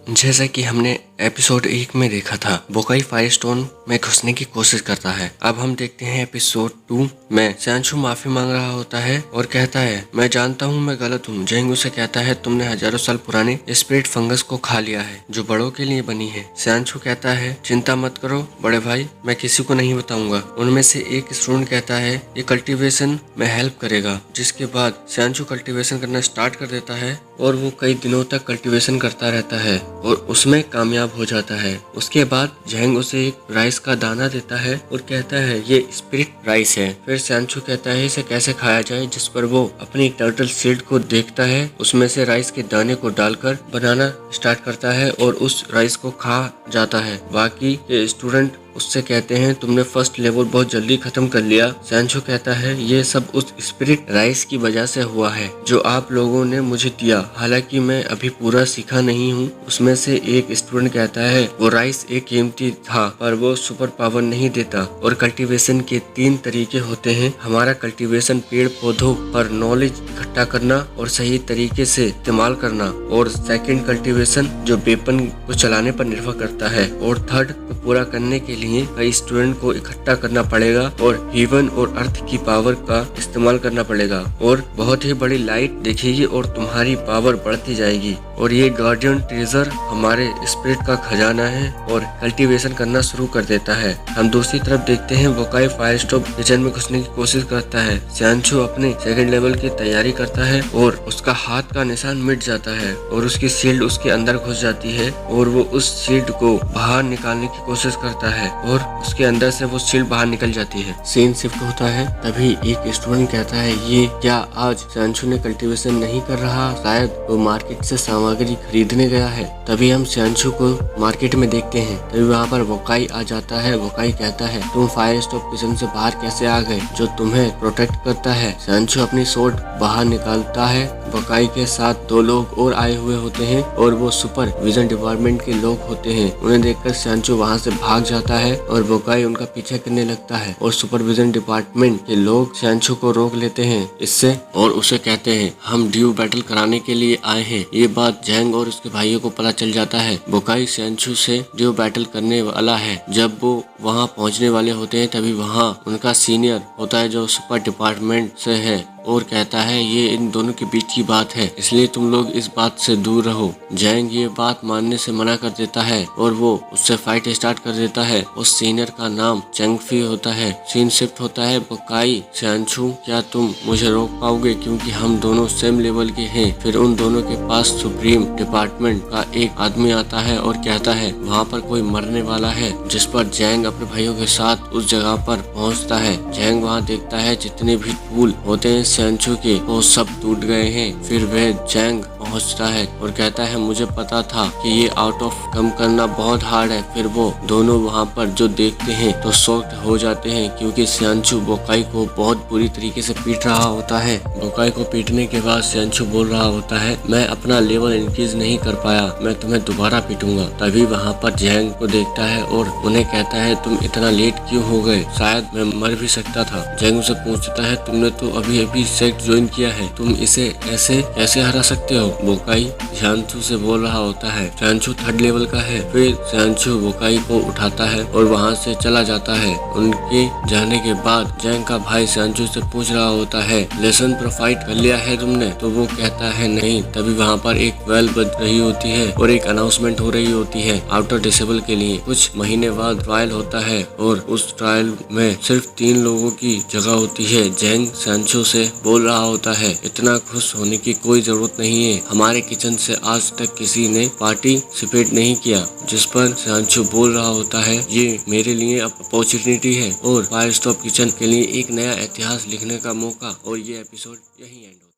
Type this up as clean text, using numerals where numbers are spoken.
जैसा कि हमने एपिसोड 1 में देखा था, बोकाई फायरस्टोन में घुसने की कोशिश करता है। अब हम देखते हैं एपिसोड 2 में सैनचू माफी मांग रहा होता है और कहता है, मैं जानता हूँ मैं गलत हूँ। जेंग उसे कहता है, तुमने हजारों साल पुराने स्पिरिट फंगस को खा लिया है जो बड़ों के लिए बनी है। सैनचू कहता है, चिंता मत करो बड़े भाई, मैं किसी को नहीं बताऊंगा। उनमें से एक स्टूडेंट कहता है, ये कल्टीवेशन में हेल्प करेगा। जिसके बाद सैनचू कल्टीवेशन करना स्टार्ट कर देता है और वो कई दिनों तक कल्टीवेशन करता रहता है और उसमें कामयाब हो जाता है। उसके बाद जेंग उसे एक राइस का दाना देता है और कहता है, ये स्पिरिट राइस है। फिर सैनचू कहता है इसे कैसे खाया जाए, जिस पर वो अपनी टर्टल सीड को देखता है, उसमें से राइस के दाने को डालकर बनाना स्टार्ट करता है और उस राइस को खा जाता है। बाकी के स्टूडेंट उससे कहते हैं, तुमने फर्स्ट लेवल बहुत जल्दी खत्म कर लिया। सैनचू कहता है, ये सब उस स्पिरिट राइस की वजह से हुआ है जो आप लोगों ने मुझे दिया, हालांकि मैं अभी पूरा सीखा नहीं हूँ। उसमें से एक स्टूडेंट कहता है, वो राइस एक कीमती था पर वो सुपर पावर नहीं देता। और कल्टीवेशन के 3 तरीके होते हैं। हमारा कल्टीवेशन पेड़ पौधों पर नॉलेज इकट्ठा करना और सही तरीके से इस्तेमाल करना, और सेकंड कल्टीवेशन जो वेपन को चलाने पर निर्भर करता है, और थर्ड को पूरा करने के लिए कई स्टूडेंट को इकट्ठा करना पड़ेगा और हेवन और अर्थ की पावर का इस्तेमाल करना पड़ेगा और बहुत ही बड़ी लाइट दिखेगी और तुम्हारी पावर बढ़ती जाएगी। और ये गार्डियन ट्रेजर हमारे स्पिरिट का खजाना है और कल्टीवेशन करना शुरू कर देता है। हम दूसरी तरफ देखते हैं, बोकाई फायरस्टोन किचन में घुसने की कोशिश करता है। सैनचू अपने सेकंड लेवल की तैयारी करता है और उसका हाथ का निशान मिट जाता है और उसकी शील्ड उसके अंदर घुस जाती है और वो उस शील्ड को बाहर निकालने की कोशिश करता है और उसके अंदर से वो शील्ड बाहर निकल जाती है। सीन शिफ्ट होता है, तभी एक स्टूडेंट कहता है, ये क्या आज सैनचू ने कल्टीवेशन नहीं कर रहा, शायद वो मार्केट से सामग्री खरीदने गया है। तभी हम सैनचू को मार्केट में देखते हैं। तभी वहाँ पर बोकाई आ जाता है। बोकाई कहता है, तुम फायरस्टोन किचन से बाहर कैसे आ गए, जो तुम्हें प्रोटेक्ट करता है। सैनचू अपनी सोर्ड बाहर निकालता है। बोकाई के साथ 2 लोग और आए हुए होते हैं और वो सुपर विजन डिपार्टमेंट के लोग होते हैं। उन्हें देखकर सैनचू वहाँ से भाग जाता है और बोकाई उनका पीछा करने लगता है और सुपरविजन डिपार्टमेंट के लोग सैनचू को रोक लेते हैं इससे और उसे कहते हैं, हम ड्यू बैटल कराने के लिए आए हैं। ये बात जेंग और उसके भाइयों को पता चल जाता है। बोकाई सैनचू से ड्यू बैटल करने वाला है। जब वो वहाँ पहुँचने वाले होते हैं, तभी वहाँ उनका सीनियर होता है जो सुपर डिपार्टमेंट से है और कहता है, ये इन दोनों के बीच की बात है, इसलिए तुम लोग इस बात से दूर रहो। जेंग ये बात मानने से मना कर देता है और वो उससे फाइट स्टार्ट कर देता है। उस सीनियर का नाम चेंगफी होता है। सीन शिफ्ट होता है, बोकाई, सैनचू, क्या तुम मुझे रोक पाओगे, क्योंकि हम दोनों सेम लेवल के हैं। फिर उन दोनों के पास सुप्रीम डिपार्टमेंट का एक आदमी आता है और कहता है, वहाँ पर कोई मरने वाला है। जिस पर जेंग अपने भाइयों के साथ उस जगह पर पहुँचता है। जेंग वहाँ देखता है जितने भी पुल होते हैं सैनचू के, वो सब टूट गए हैं। फिर वह जेंग पहुंचता है और कहता है, मुझे पता था कि ये आउट ऑफ कम करना बहुत हार्ड है। फिर वो दोनों वहां पर जो देखते हैं तो शॉक्ड हो जाते हैं, क्योंकि सैनचू बोकाई को बहुत बुरी तरीके से पीट रहा होता है। बोकाई को पीटने के बाद सैनचू बोल रहा होता है, मैं अपना लेवल इंक्रीज नहीं कर पाया, मैं तुम्हें दोबारा पीटूंगा। तभी वहाँ पर जेंग को देखता है और उन्हें कहता है, तुम इतना लेट क्यों हो गए, शायद मैं मर भी सकता था। जेंग उसे पूछता है, तुमने तो अभी अभी सेक्ट ज्वाइन किया है, तुम इसे ऐसे कैसे हरा सकते हो। बोकाई सैनचू से बोल रहा होता है, सैनचू 3rd लेवल का है। फिर सैनचू बोकाई को उठाता है और वहाँ से चला जाता है। उनके जाने के बाद जेंग का भाई सैनचू से पूछ रहा होता है, लेसन प्रोफाइट कर लिया है तुमने, तो वो कहता है नहीं। तभी वहाँ पर एक बेल बज रही होती है और एक अनाउंसमेंट हो रही होती है आउटर डिसेबल के लिए। कुछ महीने बाद ट्रायल होता है और उस ट्रायल में सिर्फ 3 लोगों की जगह होती है। जेंग सैनचू से बोल रहा होता है, इतना खुश होने की कोई जरूरत नहीं है, हमारे किचन से आज तक किसी ने पार्टिसिपेट नहीं किया। जिस पर सैनचू बोल रहा होता है, ये मेरे लिए अपॉर्चुनिटी है और फायरस्टोन किचन के लिए एक नया इतिहास लिखने का मौका। और ये एपिसोड यही एंड